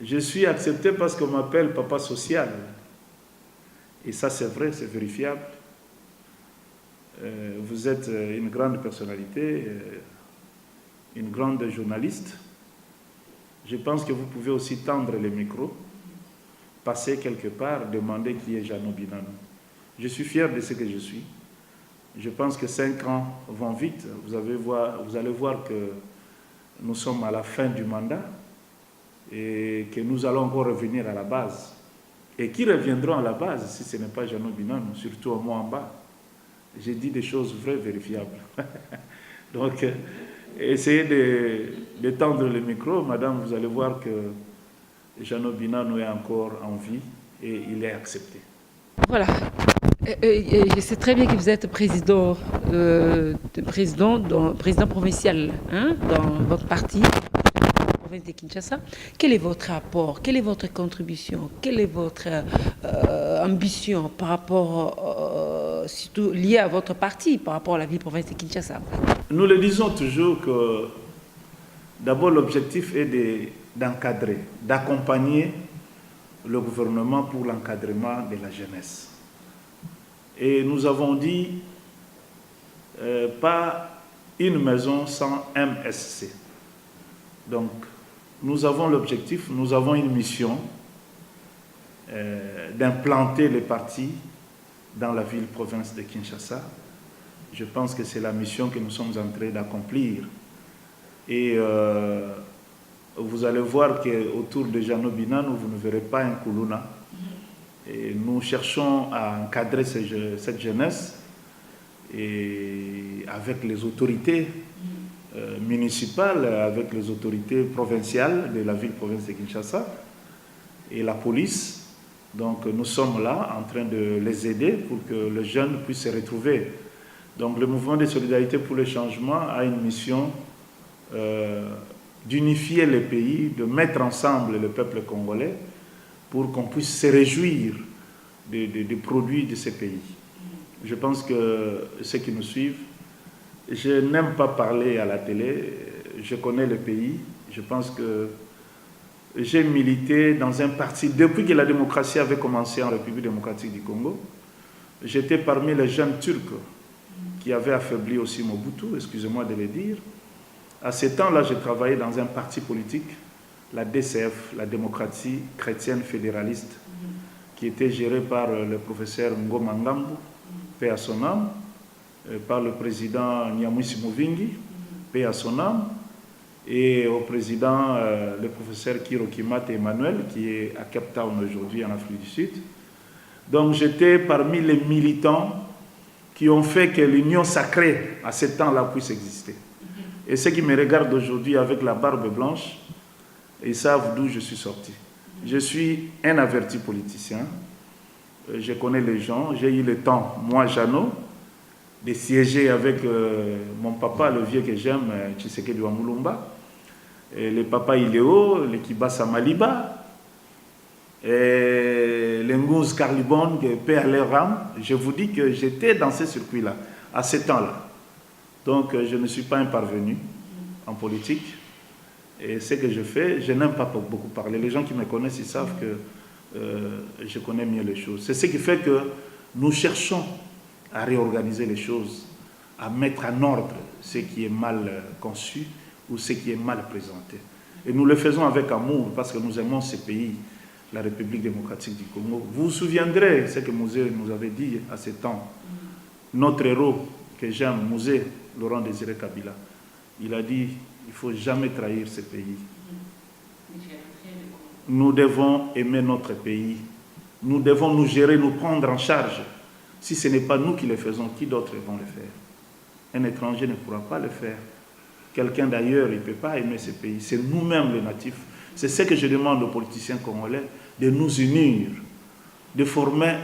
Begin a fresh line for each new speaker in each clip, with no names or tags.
Je suis accepté parce qu'on m'appelle papa social. Et ça, c'est vrai, c'est vérifiable. Vous êtes une grande personnalité, une grande journaliste. Je pense que vous pouvez aussi tendre les micros, passer quelque part, demander qui est Jeannot Binano. Je suis fier de ce que je suis. Je pense que 5 ans vont vite. Vous allez voir que nous sommes à la fin du mandat et que nous allons encore revenir à la base. Et qui reviendront à la base si ce n'est pas Jeannot Binano, surtout moi en bas. J'ai dit des choses vraies, vérifiables. Donc, essayez de tendre le micro. Madame, vous allez voir que Jeannot Binano est encore en vie et il est accepté.
Voilà. Je sais très bien que vous êtes président provincial dans votre parti, la province de Kinshasa. Quel est votre apport? Quelle est votre contribution? Quelle est votre ambition par rapport, surtout liée à votre parti, par rapport à la ville-province de Kinshasa?
Nous le disons toujours que d'abord l'objectif est d'encadrer, d'accompagner le gouvernement pour l'encadrement de la jeunesse. Et nous avons dit pas une maison sans MSC. Donc, nous avons l'objectif, nous avons une mission d'implanter les partis dans la ville-province de Kinshasa. Je pense que c'est la mission que nous sommes en train d'accomplir. Et vous allez voir qu'autour de Jeannot Binano, vous ne verrez pas un Koulouna. Et nous cherchons à encadrer cette jeunesse et avec les autorités municipales, avec les autorités provinciales de la ville-province de Kinshasa et la police. Donc nous sommes là en train de les aider pour que les jeunes puissent se retrouver. Donc le mouvement de solidarité pour le changement a une mission d'unifier les pays, de mettre ensemble le peuple congolais pour qu'on puisse se réjouir des produits de ces pays. Je pense que ceux qui nous suivent, je n'aime pas parler à la télé, je connais le pays, je pense que j'ai milité dans un parti, depuis que la démocratie avait commencé en République démocratique du Congo, j'étais parmi les jeunes Turcs qui avaient affaibli aussi Mobutu, excusez-moi de le dire. À ce temps-là, j'ai travaillé dans un parti politique, la DCF, la démocratie chrétienne fédéraliste, qui était gérée par le professeur Ngoma Ngambu, paix à son âme, par le président Nyamwisi Mouvingi, paix à son âme, et au président, le professeur Kiro Kimate Emmanuel, qui est à Cape Town aujourd'hui en Afrique du Sud. Donc j'étais parmi les militants qui ont fait que l'union sacrée à ce temps-là puisse exister. Et ceux qui me regardent aujourd'hui avec la barbe blanche, ils savent d'où je suis sorti. Je suis un averti politicien, je connais les gens, j'ai eu le temps, moi Jeannot, de siéger avec mon papa, le vieux que j'aime, Tshisekedi Wamulumba, et le papa Iléo, le Kibasa Maliba, et le Ngouz Karlibon, paix à leur âme. Je vous dis que j'étais dans ce circuit-là, à ce temps-là. Donc je ne suis pas un parvenu en politique. Et ce que je fais, je n'aime pas beaucoup parler. Les gens qui me connaissent, ils savent que je connais mieux les choses. C'est ce qui fait que nous cherchons à réorganiser les choses, à mettre en ordre ce qui est mal conçu ou ce qui est mal présenté. Et nous le faisons avec amour parce que nous aimons ce pays, la République démocratique du Congo. Vous vous souviendrez ce que Mouzé nous avait dit à ce temps. Notre héros que j'aime, Mouzé, Laurent Désiré Kabila, il a dit il ne faut jamais trahir ce pays. Nous devons aimer notre pays. Nous devons nous gérer, nous prendre en charge. Si ce n'est pas nous qui le faisons, qui d'autres vont le faire? Un étranger ne pourra pas le faire. Quelqu'un d'ailleurs, il ne peut pas aimer ce pays. C'est nous-mêmes les natifs. C'est ce que je demande aux politiciens congolais, de nous unir, de former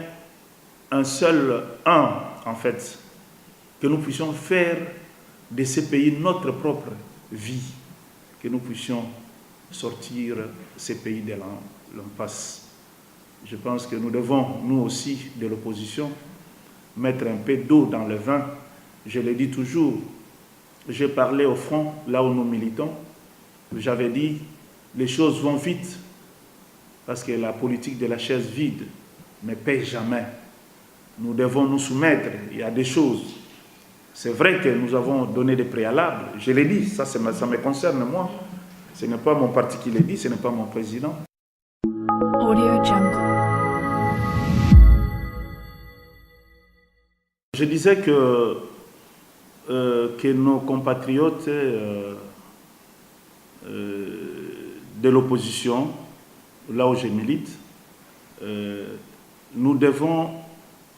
un seul en fait, que nous puissions faire de ce pays notre propre vie, que nous puissions sortir ces pays de l'impasse. Je pense que nous devons, nous aussi, de l'opposition, mettre un peu d'eau dans le vin. Je le dis toujours, j'ai parlé au front, là où nous militons, j'avais dit, les choses vont vite, parce que la politique de la chaise vide ne paye jamais. Nous devons nous soumettre, il y a des choses. C'est vrai que nous avons donné des préalables, je l'ai dit, ça me concerne moi. Ce n'est pas mon parti qui l'a dit, ce n'est pas mon président.
Audio Jungle.
Je disais que nos compatriotes de l'opposition, là où je milite, nous devons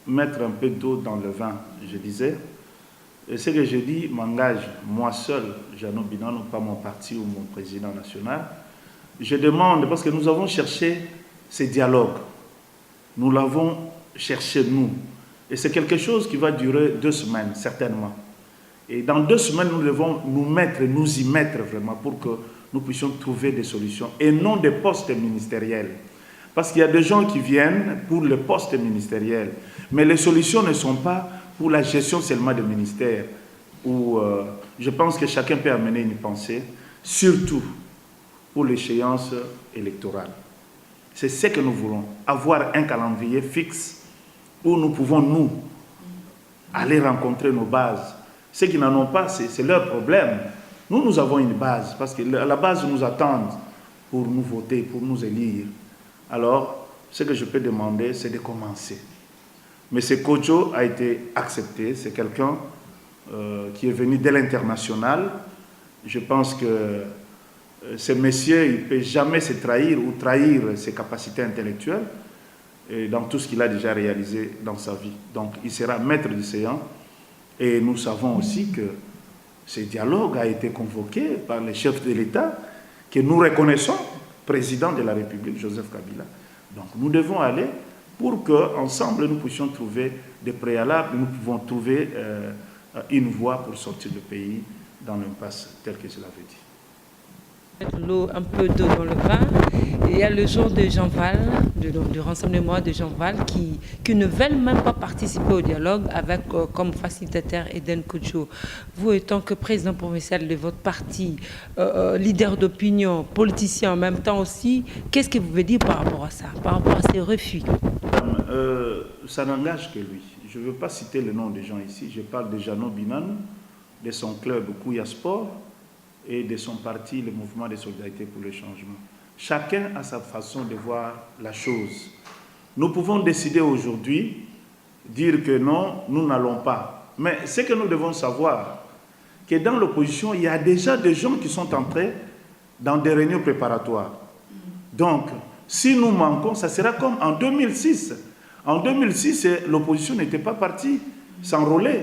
mettre un peu d'eau dans le vin, je disais. Et ce que je dis m'engage, moi seul, Jeannot Binano, pas mon parti ou mon président national. Je demande, parce que nous avons cherché ces dialogues, nous l'avons cherché nous. Et c'est quelque chose qui va durer 2 semaines, certainement. Et dans 2 semaines, nous devons nous y mettre vraiment pour que nous puissions trouver des solutions et non des postes ministériels. Parce qu'il y a des gens qui viennent pour le poste ministériel, mais les solutions ne sont pas pour la gestion seulement des ministères, où je pense que chacun peut amener une pensée, surtout pour l'échéance électorale. C'est ce que nous voulons, avoir un calendrier fixe où nous pouvons, nous, aller rencontrer nos bases. Ceux qui n'en ont pas, c'est leur problème. Nous, nous avons une base, parce qu'à la base, ils nous attendent pour nous voter, pour nous élire. Alors, ce que je peux demander, c'est de commencer. Mais ce Kodjo a été accepté, c'est quelqu'un qui est venu de l'international. Je pense que ce monsieur, il ne peut jamais se trahir ou trahir ses capacités intellectuelles et dans tout ce qu'il a déjà réalisé dans sa vie. Donc, il sera maître du séant. Et nous savons aussi que ce dialogue a été convoqué par les chefs de l'État que nous reconnaissons, président de la République, Joseph Kabila. Donc nous devons aller pour qu'ensemble nous puissions trouver des préalables, nous pouvons trouver une voie pour sortir le pays dans l'impasse tel que je l'avais dit.
L'eau, un peu d'eau dans le vin. Il y a le jour de Jean Val, du rassemblement de Jean Val, qui ne veulent même pas participer au dialogue avec comme facilitateur Eden Kodjo. Vous, étant que président provincial de votre parti, leader d'opinion, politicien en même temps aussi, qu'est-ce que vous voulez dire par rapport à ça, par rapport à ces refus?
Ça n'engage que lui. Je ne veux pas citer le nom des gens ici. Je parle de Jeannot Binano, de son club Kouya Sport, et de son parti, le mouvement de solidarité pour le changement. Chacun a sa façon de voir la chose. Nous pouvons décider aujourd'hui, dire que non, nous n'allons pas. Mais ce que nous devons savoir, que dans l'opposition, il y a déjà des gens qui sont entrés dans des réunions préparatoires. Donc, si nous manquons, ça sera comme en 2006. En 2006, l'opposition n'était pas partie s'enrôler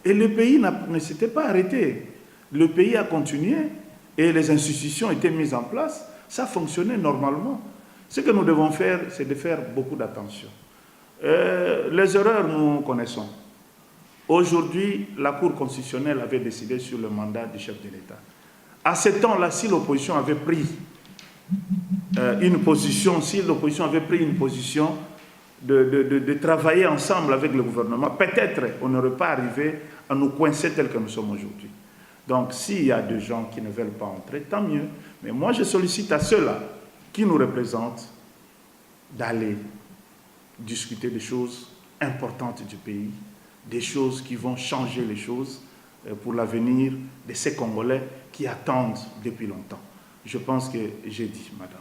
et le pays ne s'était pas arrêté. Le pays a continué et les institutions étaient mises en place. Ça fonctionnait normalement. Ce que nous devons faire, c'est de faire beaucoup d'attention. Les erreurs, nous connaissons. Aujourd'hui, la Cour constitutionnelle avait décidé sur le mandat du chef de l'État. À ce temps-là, si l'opposition avait pris une position, de travailler ensemble avec le gouvernement, peut-être on n'aurait pas arrivé à nous coincer tel que nous sommes aujourd'hui. Donc, s'il y a des gens qui ne veulent pas entrer, tant mieux. Mais moi, je sollicite à ceux-là qui nous représentent d'aller discuter des choses importantes du pays, des choses qui vont changer les choses pour l'avenir de ces Congolais qui attendent depuis longtemps. Je pense que j'ai dit, madame.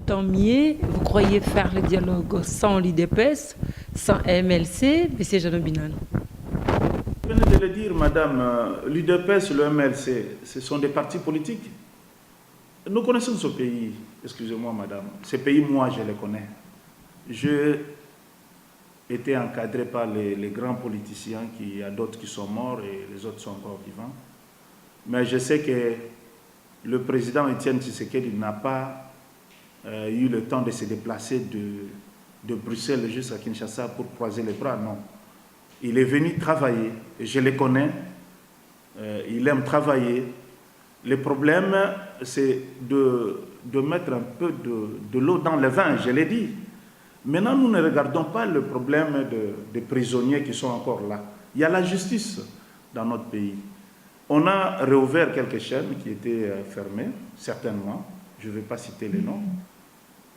Tant mieux, vous croyez faire le dialogue sans l'UDPS, sans MLC, M. Jeannot Binano?
Vous venez de le dire, madame, l'UDPS, le MLC, ce sont des partis politiques. Nous connaissons ce pays, excusez-moi, madame. Ces pays, moi, je les connais. J'ai été encadré par les grands politiciens, il y a d'autres qui sont morts et les autres sont encore vivants. Mais je sais que le président Étienne Tshisekedi n'a pas eu le temps de se déplacer de Bruxelles jusqu'à Kinshasa pour croiser les bras, non. Il est venu travailler, et je le connais, il aime travailler. Le problème, c'est de mettre un peu de l'eau dans le vin, je l'ai dit. Maintenant, nous ne regardons pas le problème des prisonniers qui sont encore là. Il y a la justice dans notre pays. On a réouvert quelques chaînes qui étaient fermées, certainement. Je ne vais pas citer les noms.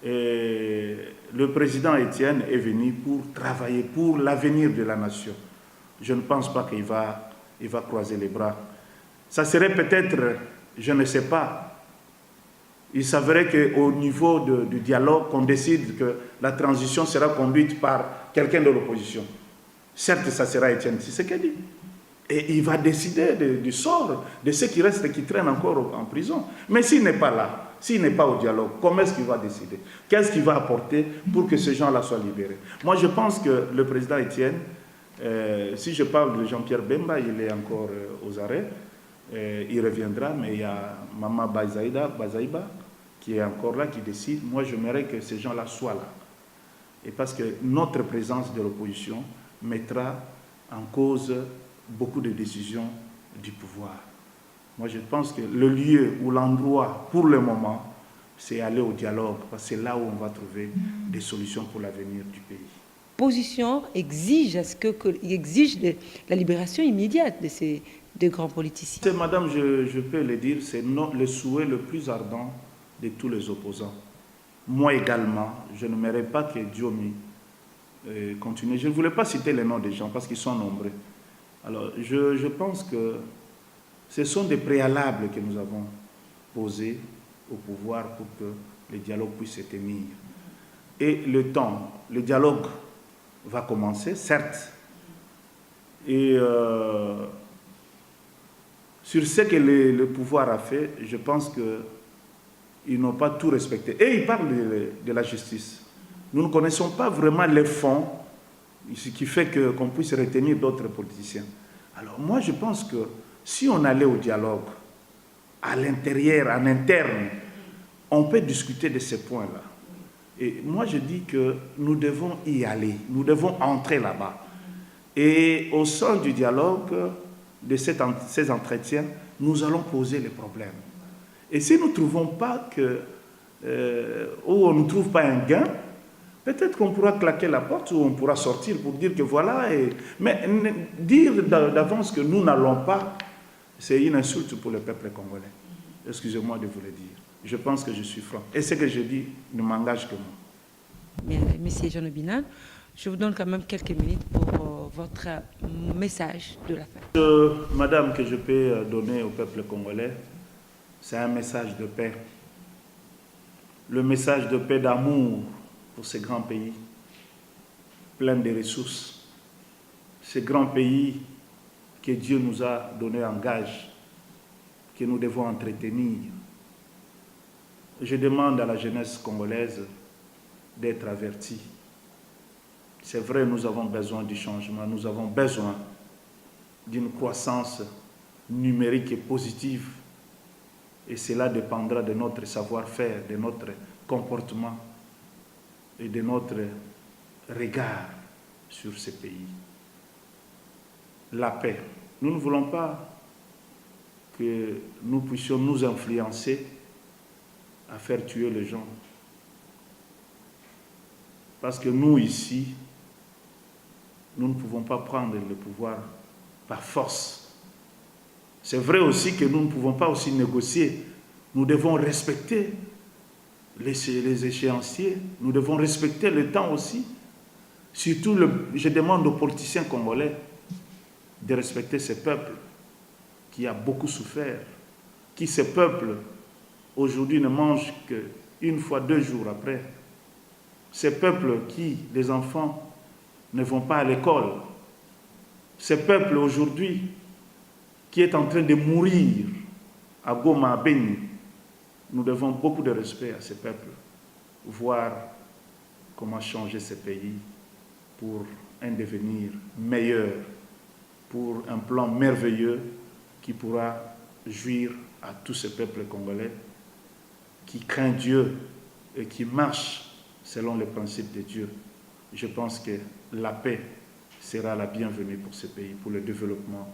Et le président Étienne est venu pour travailler pour l'avenir de la nation. Je ne pense pas qu'il va croiser les bras. Ça serait peut-être, je ne sais pas, il s'avérait qu'au niveau du dialogue, qu'on décide que la transition sera conduite par quelqu'un de l'opposition. Certes, ça sera Étienne Tshisekedi. Et il va décider du sort de ceux qui restent et qui traînent encore en prison. Mais s'il n'est pas là, s'il n'est pas au dialogue, comment est-ce qu'il va décider? Qu'est-ce qu'il va apporter pour que ces gens-là soient libérés? Moi, je pense que le président Étienne, si je parle de Jean-Pierre Bemba, il est encore aux arrêts, il reviendra, mais il y a Maman Bazaïba qui est encore là, qui décide. Moi, j'aimerais que ces gens-là soient là. Et parce que notre présence de l'opposition mettra en cause beaucoup de décisions du pouvoir. Moi, je pense que le lieu ou l'endroit, pour le moment, c'est aller au dialogue, parce que c'est là où on va trouver des solutions pour l'avenir du pays.
Position exige, exige la libération immédiate de ces deux grands politiciens.
Madame, je peux le dire, c'est le souhait le plus ardent de tous les opposants. Moi également, je n'aimerais pas que Diomi continue. Je ne voulais pas citer les noms des gens parce qu'ils sont nombreux. Alors, je pense que ce sont des préalables que nous avons posés au pouvoir pour que le dialogue puisse se tenir. Et le dialogue va commencer, certes. Et sur ce que le pouvoir a fait, je pense qu'ils n'ont pas tout respecté. Et ils parlent de la justice. Nous ne connaissons pas vraiment les fonds, ce qui fait qu'on puisse retenir d'autres politiciens. Alors moi, je pense que si on allait au dialogue, à l'intérieur, en interne, on peut discuter de ces points-là. Et moi, je dis que nous devons y aller, nous devons entrer là-bas. Et au sein du dialogue, de ces entretiens, nous allons poser les problèmes. Et si nous ne trouvons pas ou on ne trouve pas un gain, peut-être qu'on pourra claquer la porte ou on pourra sortir pour dire que voilà. Mais dire d'avance que nous n'allons pas, c'est une insulte pour le peuple congolais. Excusez-moi de vous le dire. Je pense que je suis franc. Et ce que je dis ne m'engage que moi.
Monsieur Jean Obinna, je vous donne quand même quelques minutes pour votre message de la fin.
Madame, que je peux donner au peuple congolais, c'est un message de paix. Le message de paix, d'amour pour ce grand pays, plein de ressources. Ce grand pays que Dieu nous a donné en gage, que nous devons entretenir. Je demande à la jeunesse congolaise d'être avertie. C'est vrai, nous avons besoin du changement, nous avons besoin d'une croissance numérique et positive. Et cela dépendra de notre savoir-faire, de notre comportement et de notre regard sur ce pays. La paix. Nous ne voulons pas que nous puissions nous influencer à faire tuer les gens. Parce que nous, ici, nous ne pouvons pas prendre le pouvoir par force. C'est vrai aussi que nous ne pouvons pas aussi négocier. Nous devons respecter les échéanciers. Nous devons respecter le temps aussi. Surtout, je demande aux politiciens congolais de respecter ce peuple qui a beaucoup souffert, qui, ce peuple, aujourd'hui ne mange qu'une fois, 2 jours après. Ce peuple qui, les enfants, ne vont pas à l'école. Ce peuple aujourd'hui qui est en train de mourir à Goma, à Beni. Nous devons beaucoup de respect à ce peuple, voir comment changer ce pays pour un devenir meilleur, pour un plan merveilleux qui pourra jouir à tout ce peuple congolais qui craint Dieu et qui marche selon les principes de Dieu. Je pense que la paix sera la bienvenue pour ce pays, pour le développement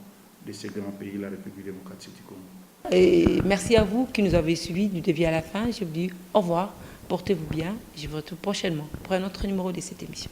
de ce grand pays, la République démocratique du Congo.
Et merci à vous qui nous avez suivis du début à la fin. Je vous dis au revoir, portez-vous bien. Je vous retrouve prochainement pour un autre numéro de cette émission.